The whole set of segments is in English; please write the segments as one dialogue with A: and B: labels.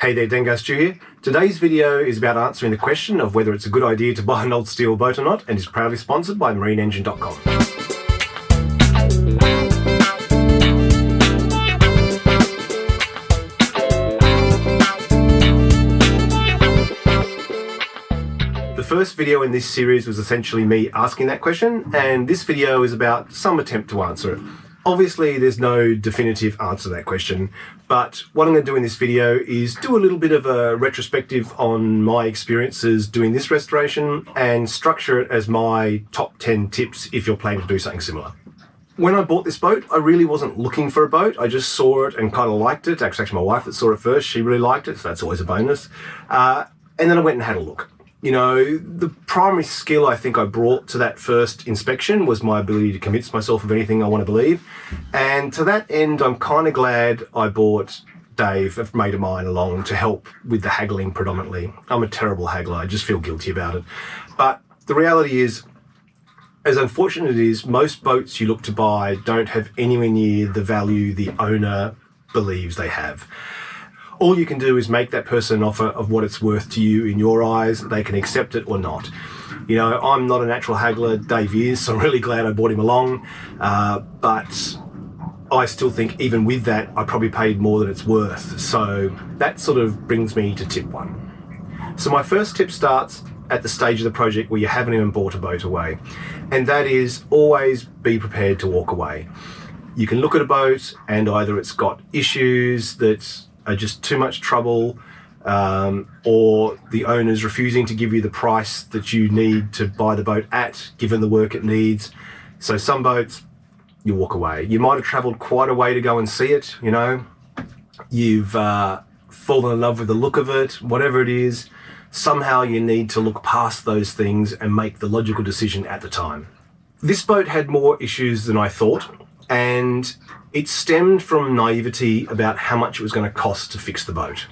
A: Hey there, Dengar Stu here. Today's video is about answering the question of whether it's a good idea to buy an old steel boat or not, and is proudly sponsored by MarineEngine.com. The first video in this series was essentially me asking that question, and this video is about some attempt to answer it. Obviously, there's no definitive answer to that question, but what I'm going to do in this video is do a little bit of a retrospective on my experiences doing this restoration and structure it as my top 10 tips if you're planning to do something similar. When I bought this boat, I really wasn't looking for a boat. I just saw it and kind of liked it. Actually, my wife that saw it first, she really liked it, so that's always a bonus. And then I went and had a look. You know, the primary skill I think I brought to that first inspection was my ability to convince myself of anything I want to believe. And to that end, I'm kind of glad I brought Dave, a mate of mine, along to help with the haggling predominantly. I'm a terrible haggler. I just feel guilty about it. But the reality is, as unfortunate as it is, most boats you look to buy don't have anywhere near the value the owner believes they have. All you can do is make that person an offer of what it's worth to you in your eyes. They can accept it or not. You know, I'm not a natural haggler, Dave is, so I'm really glad I brought him along. But I still think even with that, I probably paid more than it's worth. So that sort of brings me to tip one. So my first tip starts at the stage of the project where you haven't even bought a boat away. And that is always be prepared to walk away. You can look at a boat and either it's got issues that are just too much trouble, or the owner's refusing to give you the price that you need to buy the boat at, given the work it needs. So some boats, you walk away. You might have traveled quite a way to go and see it, you know. You've fallen in love with the look of it, whatever it is. Somehow you need to look past those things and make the logical decision at the time. This boat had more issues than I thought, and it stemmed from naivety about how much it was going to cost to fix the boat.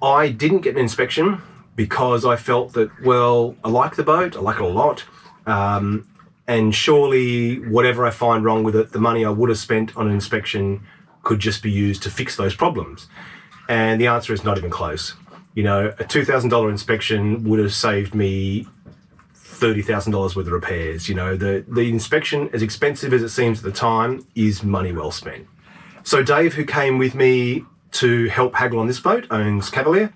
A: I didn't get an inspection because I felt that, well, I like the boat, I like it a lot, and surely whatever I find wrong with it, the money I would have spent on an inspection could just be used to fix those problems. And the answer is not even close. You know, a $2,000 inspection would have saved me $30,000 worth of repairs. You know, the inspection, as expensive as it seems at the time, is money well spent. So Dave, who came with me to help haggle on this boat, owns Cavalier,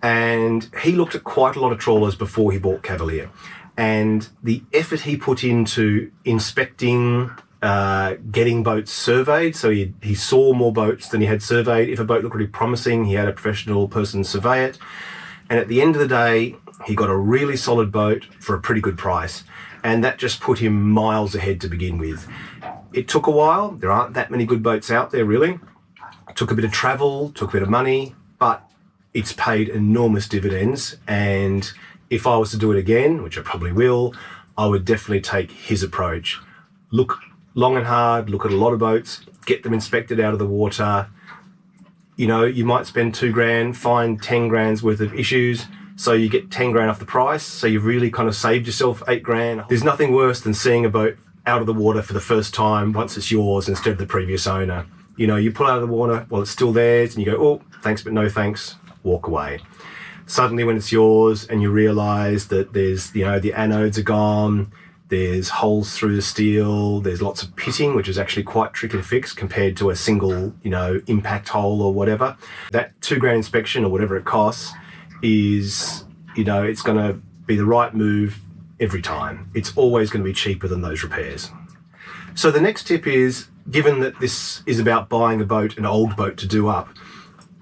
A: and he looked at quite a lot of trawlers before he bought Cavalier. And the effort he put into inspecting, getting boats surveyed, so he saw more boats than he had surveyed. If a boat looked really promising, he had a professional person survey it. And at the end of the day, he got a really solid boat for a pretty good price, and that just put him miles ahead to begin with. It took a while. There aren't that many good boats out there, really. It took a bit of travel, took a bit of money, but it's paid enormous dividends. And if I was to do it again, which I probably will, I would definitely take his approach. Look long and hard, look at a lot of boats, get them inspected out of the water. You know, you might spend $2,000, find 10 grand's worth of issues, so you get 10 grand off the price, so you've really kind of saved yourself 8 grand. There's nothing worse than seeing a boat out of the water for the first time once it's yours instead of the previous owner. You know, you pull out of the water while it's still theirs and you go, oh, thanks but no thanks, walk away. Suddenly when it's yours and you realise that there's, you know, the anodes are gone, there's holes through the steel, there's lots of pitting, which is actually quite tricky to fix compared to a single, you know, impact hole or whatever. That $2,000 inspection or whatever it costs is, you know, it's going to be the right move every time. It's always going to be cheaper than those repairs. So the next tip is, given that this is about buying a boat, an old boat to do up,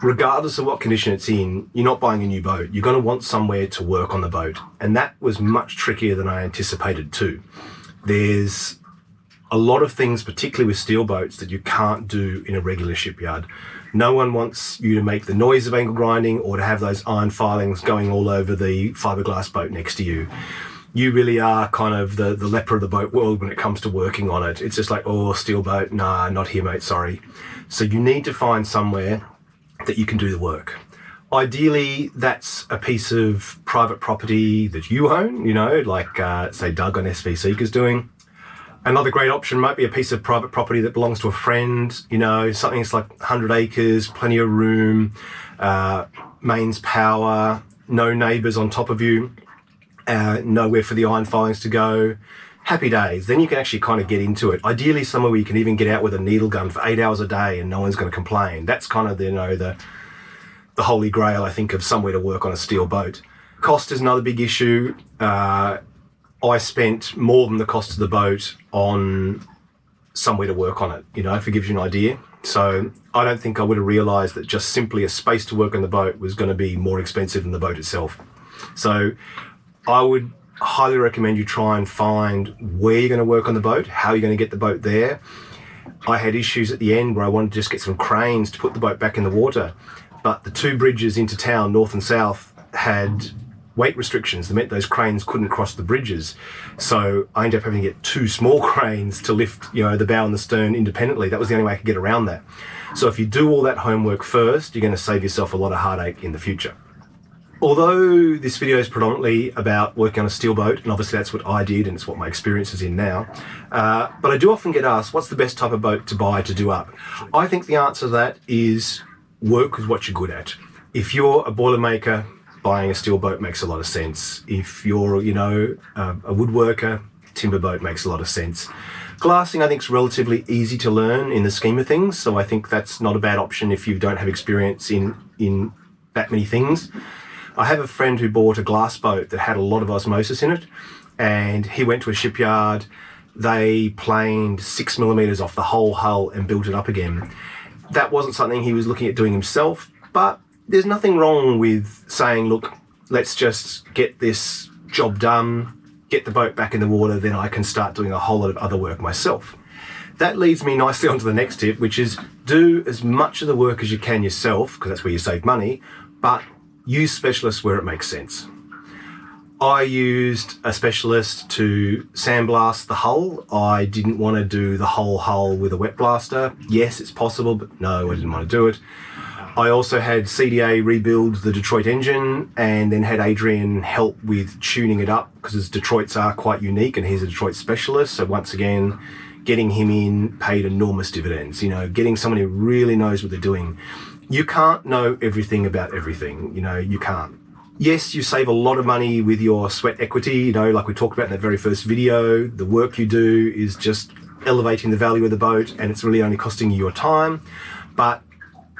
A: regardless of what condition it's in, you're not buying a new boat. You're going to want somewhere to work on the boat. And that was much trickier than I anticipated too. There's a lot of things, particularly with steel boats, that you can't do in a regular shipyard. No one wants you to make the noise of angle grinding or to have those iron filings going all over the fiberglass boat next to you. You really are kind of the leper of the boat world when it comes to working on it. It's just like, oh, steel boat, nah, not here, mate, sorry. So you need to find somewhere that you can do the work. Ideally, that's a piece of private property that you own, you know, like say Doug on SV Seeker's doing. Another great option might be a piece of private property that belongs to a friend, something that's like 100 acres, plenty of room, mains power, no neighbours on top of you, nowhere for the iron filings to go. Happy days. Then you can actually kind of get into it. Ideally somewhere where you can even get out with a needle gun for 8 hours a day and no one's going to complain. That's kind of the holy grail, I think, of somewhere to work on a steel boat. Cost is another big issue. I spent more than the cost of the boat on somewhere to work on it, if it gives you an idea. So I don't think I would have realised that just simply a space to work on the boat was going to be more expensive than the boat itself. So I would highly recommend you try and find where you're going to work on the boat, how you're going to get the boat there. I had issues at the end where I wanted to just get some cranes to put the boat back in the water, but the two bridges into town, north and south, had weight restrictions that meant those cranes couldn't cross the bridges. So I ended up having to get two small cranes to lift, the bow and the stern independently. That was the only way I could get around that. So if you do all that homework first, you're going to save yourself a lot of heartache in the future. Although this video is predominantly about working on a steel boat, and obviously that's what I did and it's what my experience is in now, but I do often get asked, what's the best type of boat to buy to do up? I think the answer to that is work with what you're good at. If you're a boilermaker, buying a steel boat makes a lot of sense. If you're, a woodworker, timber boat makes a lot of sense. Glassing, I think, is relatively easy to learn in the scheme of things, so I think that's not a bad option if you don't have experience in that many things. I have a friend who bought a glass boat that had a lot of osmosis in it, and he went to a shipyard. They planed 6mm off the whole hull and built it up again. That wasn't something he was looking at doing himself, but there's nothing wrong with saying, look, let's just get this job done, get the boat back in the water, then I can start doing a whole lot of other work myself. That leads me nicely onto the next tip, which is do as much of the work as you can yourself, because that's where you save money, but use specialists where it makes sense. I used a specialist to sandblast the hull. I didn't want to do the whole hull with a wet blaster. Yes, it's possible, but no, I didn't want to do it. I also had CDA rebuild the Detroit engine and then had Adrian help with tuning it up because Detroits are quite unique and he's a Detroit specialist. So once again, getting him in paid enormous dividends. Getting someone who really knows what they're doing. You can't know everything about everything. You can't. Yes, you save a lot of money with your sweat equity, like we talked about in that very first video. The work you do is just elevating the value of the boat and it's really only costing you your time. But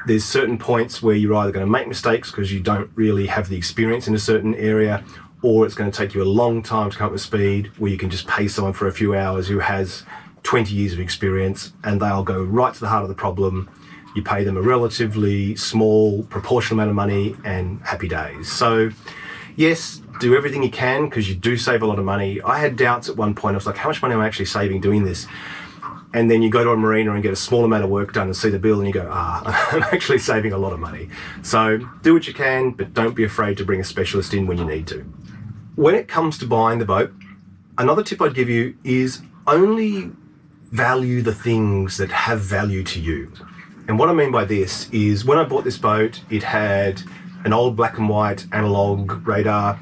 A: there's certain points where you're either going to make mistakes because you don't really have the experience in a certain area, or it's going to take you a long time to come up to speed where you can just pay someone for a few hours who has 20 years of experience and they'll go right to the heart of the problem. You pay them a relatively small proportional amount of money and happy days. So yes, do everything you can because you do save a lot of money. I had doubts at one point. I was like, how much money am I actually saving doing this? And then you go to a marina and get a small amount of work done and see the bill and you go, I'm actually saving a lot of money. So do what you can, but don't be afraid to bring a specialist in when you need to. When it comes to buying the boat, another tip I'd give you is only value the things that have value to you. And what I mean by this is when I bought this boat, it had an old black and white analog radar,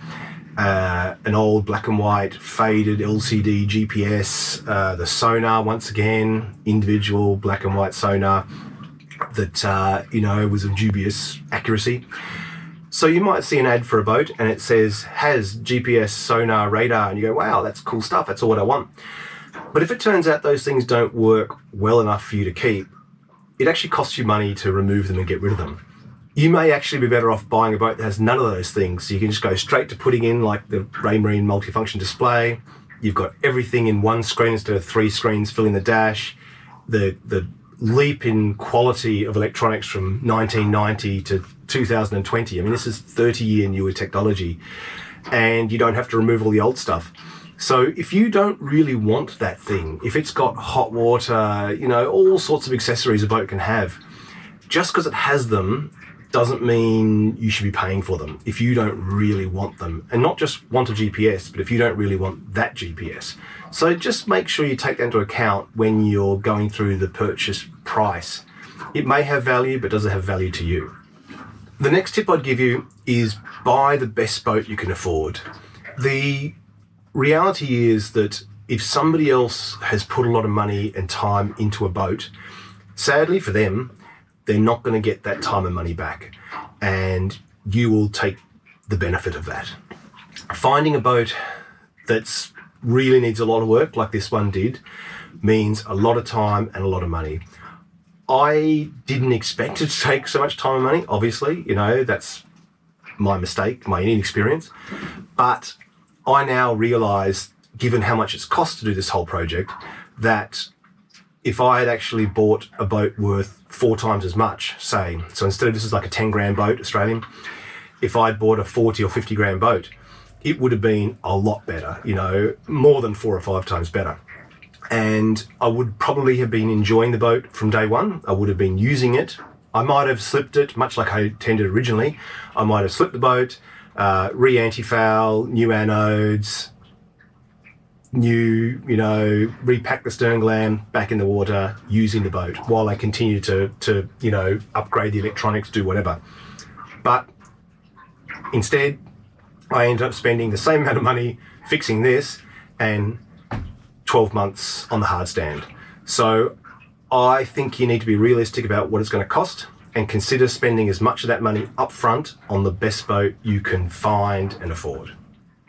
A: an old black and white faded LCD GPS, the sonar, once again, individual black and white sonar that, was of dubious accuracy. So you might see an ad for a boat and it says, has GPS, sonar, radar, and you go, wow, that's cool stuff, that's all what I want. But if it turns out those things don't work well enough for you to keep, it actually costs you money to remove them and get rid of them. You may actually be better off buying a boat that has none of those things. So you can just go straight to putting in like the Raymarine multifunction display. You've got everything in one screen instead of 3 screens filling the dash. The leap in quality of electronics from 1990 to 2020. I mean, this is 30-year newer technology and you don't have to remove all the old stuff. So if you don't really want that thing, if it's got hot water, all sorts of accessories a boat can have, just because it has them doesn't mean you should be paying for them if you don't really want them. And not just want a GPS, but if you don't really want that GPS. So just make sure you take that into account when you're going through the purchase price. It may have value, but does it have value to you? The next tip I'd give you is buy the best boat you can afford. The reality is that if somebody else has put a lot of money and time into a boat, sadly for them, they're not going to get that time and money back, and you will take the benefit of that. Finding a boat that's really needs a lot of work, like this one did, means a lot of time and a lot of money. I didn't expect it to take so much time and money, obviously, that's my mistake, my inexperience. But I now realise, given how much it's cost to do this whole project, that if I had actually bought a boat worth 4 times as much, say, so instead of this is like a 10 grand boat, Australian, if I'd bought a 40 or 50 grand boat, it would have been a lot better, more than 4 or 5 times better. And I would probably have been enjoying the boat from day one. I would have been using it. I might have slipped it, much like I intended originally. I might have slipped the boat, re-anti-foul, new anodes, repack the stern glam back in the water, using the boat while I continue to upgrade the electronics, do whatever. But instead, I ended up spending the same amount of money fixing this and 12 months on the hard stand. So I think you need to be realistic about what it's going to cost and consider spending as much of that money up front on the best boat you can find and afford.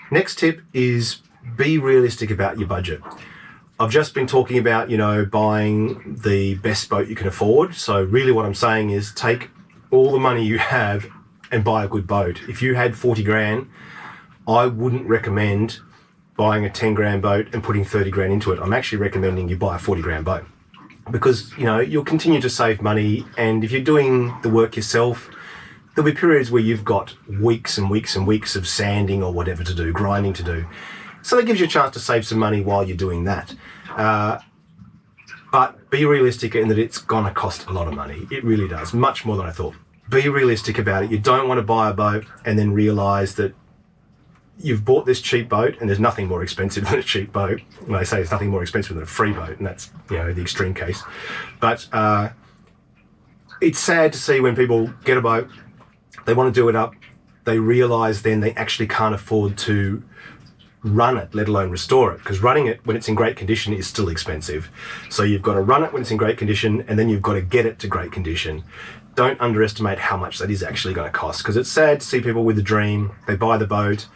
A: Next tip is be realistic about your budget. I've just been talking about, buying the best boat you can afford. So really what I'm saying is take all the money you have and buy a good boat. If you had 40 grand, I wouldn't recommend buying a 10 grand boat and putting 30 grand into it. I'm actually recommending you buy a 40 grand boat because, you'll continue to save money. And if you're doing the work yourself, there'll be periods where you've got weeks and weeks and weeks of sanding or whatever to do, grinding to do. So that gives you a chance to save some money while you're doing that. But be realistic in that it's going to cost a lot of money. It really does, much more than I thought. Be realistic about it. You don't want to buy a boat and then realise that you've bought this cheap boat and there's nothing more expensive than a cheap boat. When I say there's nothing more expensive than a free boat, and that's, the extreme case. But it's sad to see when people get a boat, they want to do it up, they realise then they actually can't afford to run it, let alone restore it, because running it when it's in great condition is still expensive. So you've got to run it when it's in great condition, and then you've got to get it to great condition. Don't underestimate how much that is actually going to cost, because it's sad to see people with a dream, they buy the boat,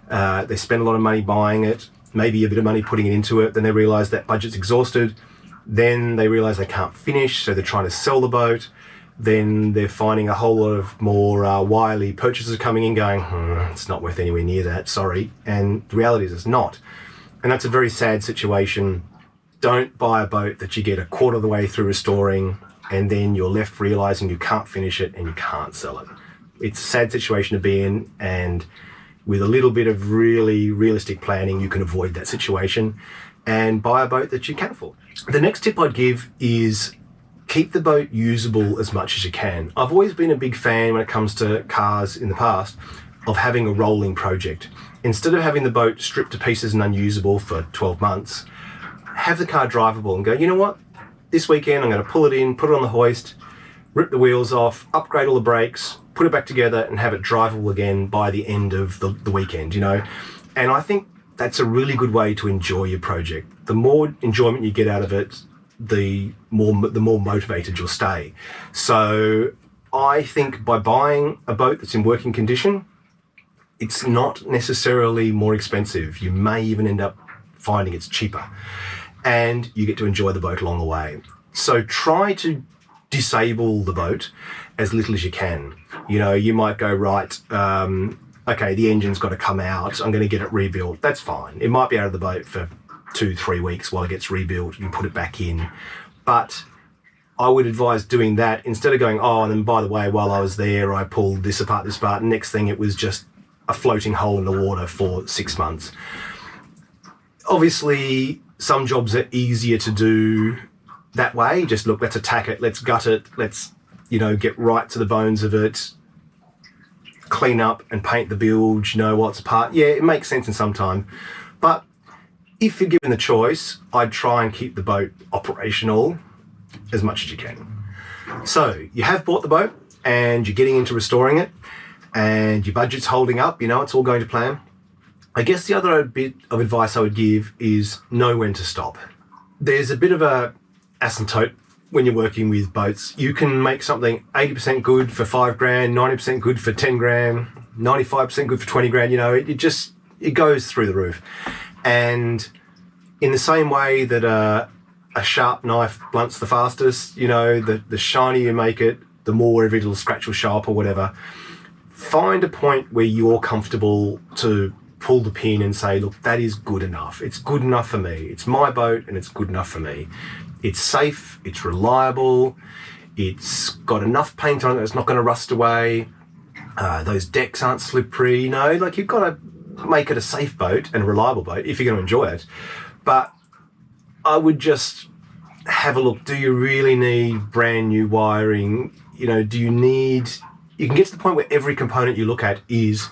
A: they spend a lot of money buying it, maybe a bit of money putting it into it, then they realise that budget's exhausted, then they realise they can't finish, so they're trying to sell the boat, then they're finding a whole lot of more wily purchasers coming in going, it's not worth anywhere near that, sorry. And the reality is it's not. And that's a very sad situation. Don't buy a boat that you get a quarter of the way through restoring and then you're left realising you can't finish it and you can't sell it. It's a sad situation to be in, and with a little bit of really realistic planning, you can avoid that situation and buy a boat that you can afford. The next tip I'd give is keep the boat usable as much as you can. I've always been a big fan when it comes to cars in the past of having a rolling project. Instead of having the boat stripped to pieces and unusable for 12 months, have the car drivable and go, you know what? This weekend I'm going to pull it in, put it on the hoist, rip the wheels off, upgrade all the brakes, put it back together and have it drivable again by the end of the weekend, And I think that's a really good way to enjoy your project. The more enjoyment you get out of it, the more motivated you'll stay. So I think by buying a boat that's in working condition, it's not necessarily more expensive. You may even end up finding it's cheaper, and you get to enjoy the boat along the way. So try to disable the boat as little as you can. You might go, right, okay, the engine's got to come out, I'm going to get it rebuilt. That's fine. It might be out of the boat for 2-3 weeks while it gets rebuilt. You put it back in. But I would advise doing that instead of going, and then by the way, while I was there, I pulled this apart, and next thing it was just a floating hole in the water for 6 months. Obviously, some jobs are easier to do that way. Just look, let's attack it, let's gut it, let's, get right to the bones of it, clean up and paint the bilge, what's apart. Yeah, it makes sense in some time. But if you're given the choice, I'd try and keep the boat operational as much as you can. So you have bought the boat and you're getting into restoring it and your budget's holding up, it's all going to plan. I guess the other bit of advice I would give is know when to stop. There's a bit of a asymptote when you're working with boats. You can make something 80% good for $5,000, 90% good for $10,000, 95% good for $20,000. You know, it goes through the roof. And in the same way that a sharp knife blunts the fastest, you know, the shinier you make it, the more every little scratch will show up or whatever. Find a point where you're comfortable to pull the pin and say, look, that is good enough. It's good enough for me. It's my boat and it's good enough for me. It's safe, it's reliable, it's got enough paint on it that it's not going to rust away. Those decks aren't slippery, you know, like you've got to make it a safe boat and a reliable boat if you're going to enjoy it. But I would just have a look. Do you really need brand new wiring? You know, you can get to the point where every component you look at is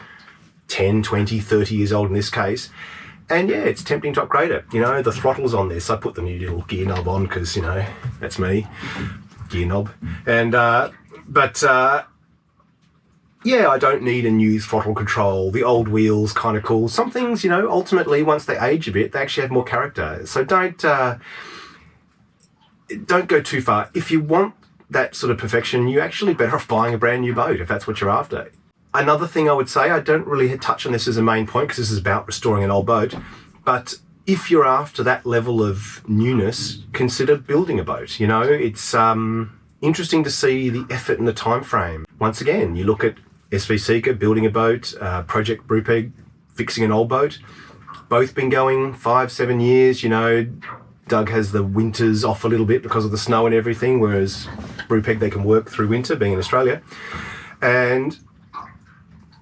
A: 10, 20, 30 years old in this case. And yeah, it's tempting to upgrade it. You know, the throttle's on this. I put the new little gear knob on because, you know, that's me, gear knob. And, yeah, I don't need a new throttle control. The old wheel's kind of cool. Some things, you know, ultimately, once they age a bit, they actually have more character. So don't go too far. If you want that sort of perfection, you're actually better off buying a brand new boat if that's what you're after. Another thing I would say, I don't really touch on this as a main point because this is about restoring an old boat, but if you're after that level of newness, consider building a boat. You know, it's interesting to see the effort and the time frame. Once again, you look at SV Seeker, building a boat, Project Brewpeg, fixing an old boat. Both been going 5-7 years. You know, Doug has the winters off a little bit because of the snow and everything, whereas Brewpeg, they can work through winter, being in Australia. And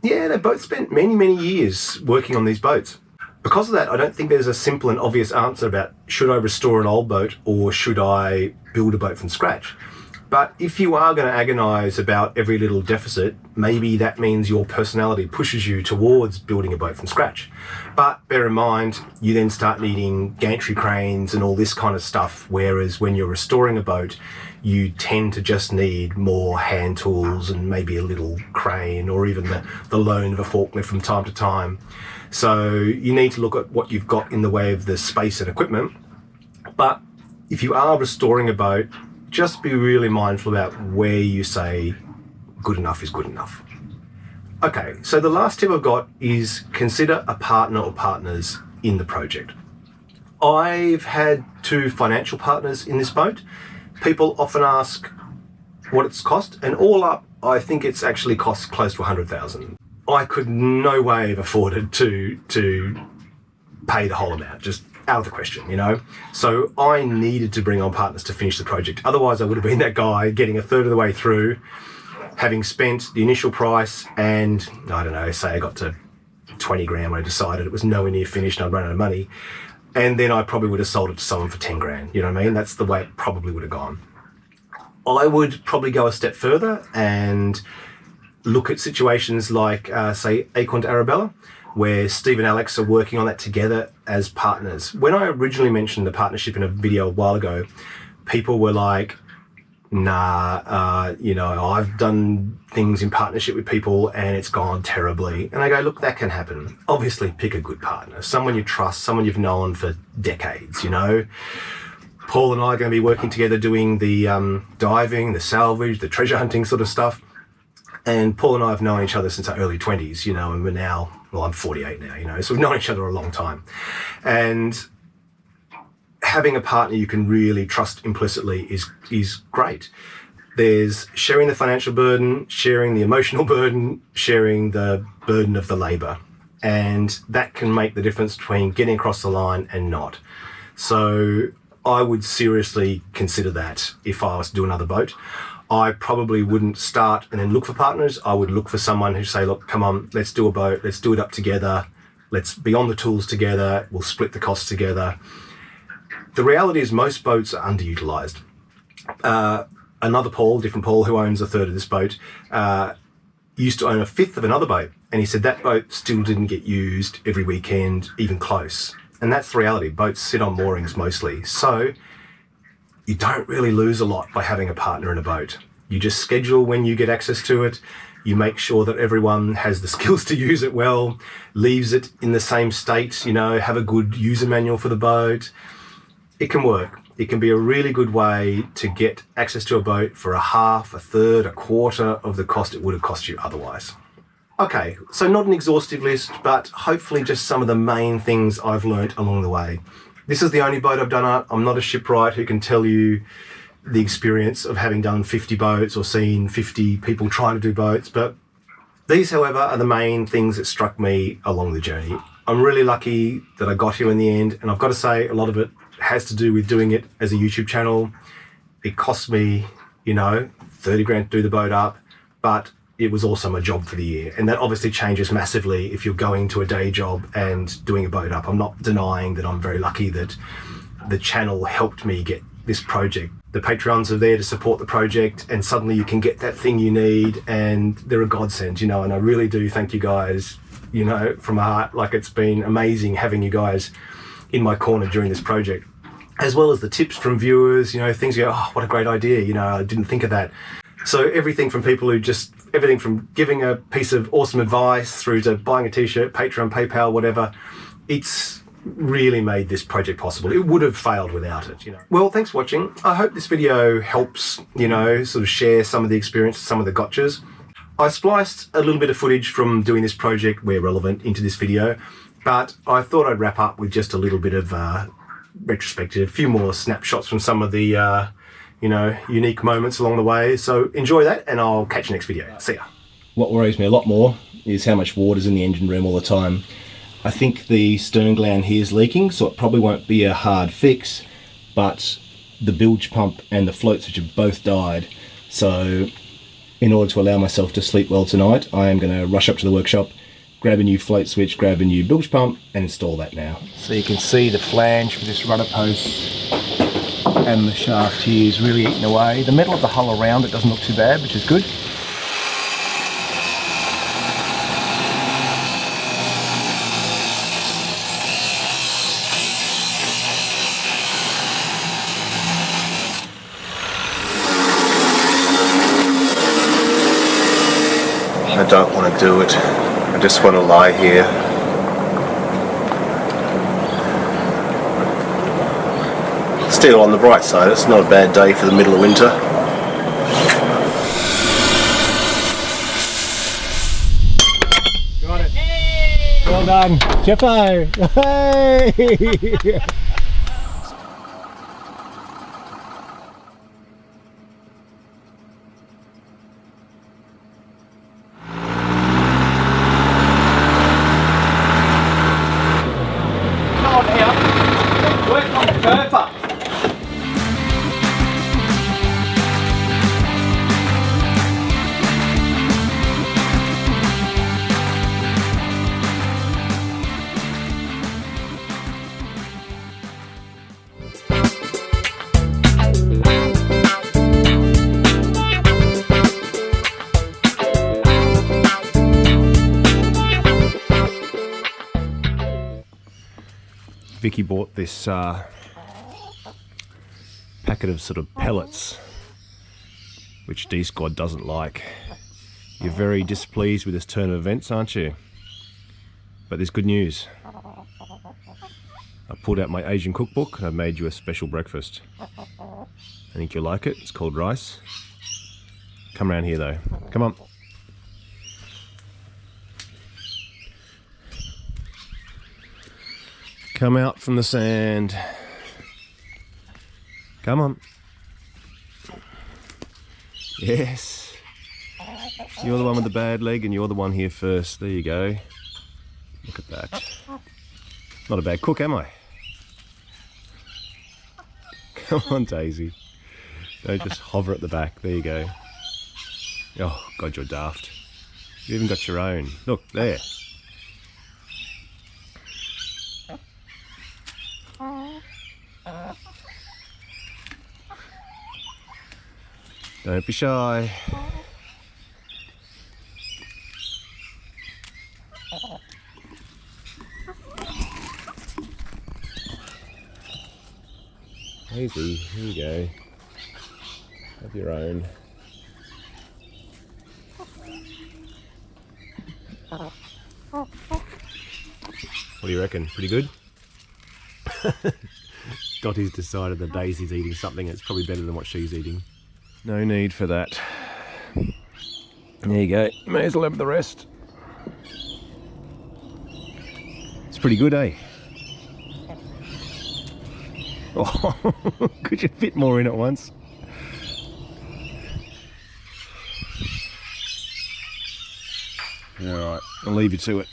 A: yeah, they both spent many, many years working on these boats. Because of that, I don't think there's a simple and obvious answer about should I restore an old boat or should I build a boat from scratch. But if you are going to agonise about every little deficit, maybe that means your personality pushes you towards building a boat from scratch. But bear in mind, you then start needing gantry cranes and all this kind of stuff, whereas when you're restoring a boat, you tend to just need more hand tools and maybe a little crane or even the loan of a forklift from time to time. So you need to look at what you've got in the way of the space and equipment. But if you are restoring a boat, just be really mindful about where you say good enough is good enough. Okay, so the last tip I've got is consider a partner or partners in the project. I've had 2 financial partners in this boat. People often ask what it's cost, and all up, I think it's actually cost close to $100,000. I could no way have afforded to pay the whole amount, just out of the question, you know? So I needed to bring on partners to finish the project. Otherwise, I would have been that guy getting a third of the way through, having spent the initial price, and I don't know, say I got to 20 grand when I decided it was nowhere near finished and I'd run out of money. And then I probably would have sold it to someone for 10 grand. You know what I mean? That's the way it probably would have gone. I would probably go a step further and look at situations like, say, Acorn to Arabella, where Steve and Alex are working on that together as partners. When I originally mentioned the partnership in a video a while ago, people were like, nah, you know, I've done things in partnership with people and it's gone terribly. And I go, look, that can happen. Obviously, pick a good partner, someone you trust, someone you've known for decades, you know. Paul and I are going to be working together doing the diving, the salvage, the treasure hunting sort of stuff. And Paul and I have known each other since our early 20s, you know, and we're now, well, I'm 48 now, you know, so we've known each other a long time. And having a partner you can really trust implicitly is great. There's sharing the financial burden, sharing the emotional burden, sharing the burden of the labour. And that can make the difference between getting across the line and not. So I would seriously consider that if I was to do another boat. I probably wouldn't start and then look for partners. I would look for someone who say, look, come on, let's do a boat. Let's do it up together. Let's be on the tools together. We'll split the costs together. The reality is most boats are underutilised. Another Paul, different Paul, who owns a third of this boat, used to own a fifth of another boat. And he said that boat still didn't get used every weekend, even close. And that's the reality. Boats sit on moorings mostly. So you don't really lose a lot by having a partner in a boat. You just schedule when you get access to it. You make sure that everyone has the skills to use it well, leaves it in the same state, you know, have a good user manual for the boat. It can work. It can be a really good way to get access to a boat for a half, a third, a quarter of the cost it would have cost you otherwise. Okay, so not an exhaustive list, but hopefully just some of the main things I've learnt along the way. This is the only boat I've done up. I'm not a shipwright who can tell you the experience of having done 50 boats or seen 50 people trying to do boats, but these, however, are the main things that struck me along the journey. I'm really lucky that I got here in the end, and I've got to say a lot of it has to do with doing it as a YouTube channel. It cost me, you know, 30 grand to do the boat up, but it was also my job for the year. And that obviously changes massively if you're going to a day job and doing a boat up. I'm not denying that I'm very lucky that the channel helped me get this project. The Patreons are there to support the project, and suddenly you can get that thing you need, and they're a godsend, you know, and I really do thank you guys, you know, from my heart. Like, it's been amazing having you guys in my corner during this project, as well as the tips from viewers, you know, things you go, oh, what a great idea, you know, I didn't think of that. So everything from people who just, everything from giving a piece of awesome advice through to buying a t-shirt, Patreon, PayPal, whatever, it's really made this project possible. It would have failed without it, you know. Well, thanks for watching. I hope this video helps, you know, sort of share some of the experience, some of the gotchas. I spliced a little bit of footage from doing this project where relevant into this video, but I thought I'd wrap up with just a little bit of retrospective, a few more snapshots from some of the, you know, unique moments along the way. So enjoy that, and I'll catch you next video. See ya. What worries me a lot more is how much water's in the engine room all the time. I think the stern gland here is leaking, so it probably won't be a hard fix, but the bilge pump and the float switch have both died. So in order to allow myself to sleep well tonight, I am going to rush up to the workshop, grab a new float switch, grab a new bilge pump, and install that now. So you can see the flange for this rudder post and the shaft here is really eaten away. The metal of the hull around it doesn't look too bad, which is good. I don't want to do it. I just want to lie here. Still, on the bright side, it's not a bad day for the middle of winter. Got it. Hey! Well done, Jeffo. Hey! Vicky bought this packet of sort of pellets, which D-Squad doesn't like. You're very displeased with this turn of events, aren't you? But there's good news. I pulled out my Asian cookbook and I've made you a special breakfast. I think you'll like it. It's called rice. Come around here though. Come on. Come out from the sand. Come on. Yes. You're the one with the bad leg and you're the one here first. There you go. Look at that. Not a bad cook, am I? Come on, Daisy. Don't just hover at the back. There you go. Oh, God, you're daft. You even got your own. Look, there. Don't be shy. Easy, here you go. Have your own. What do you reckon? Pretty good? Dottie's decided that Daisy's eating something that's probably better than what she's eating. No need for that. There you go. May as well have the rest. It's pretty good, eh? Oh, could you fit more in at once? Alright, I'll leave you to it.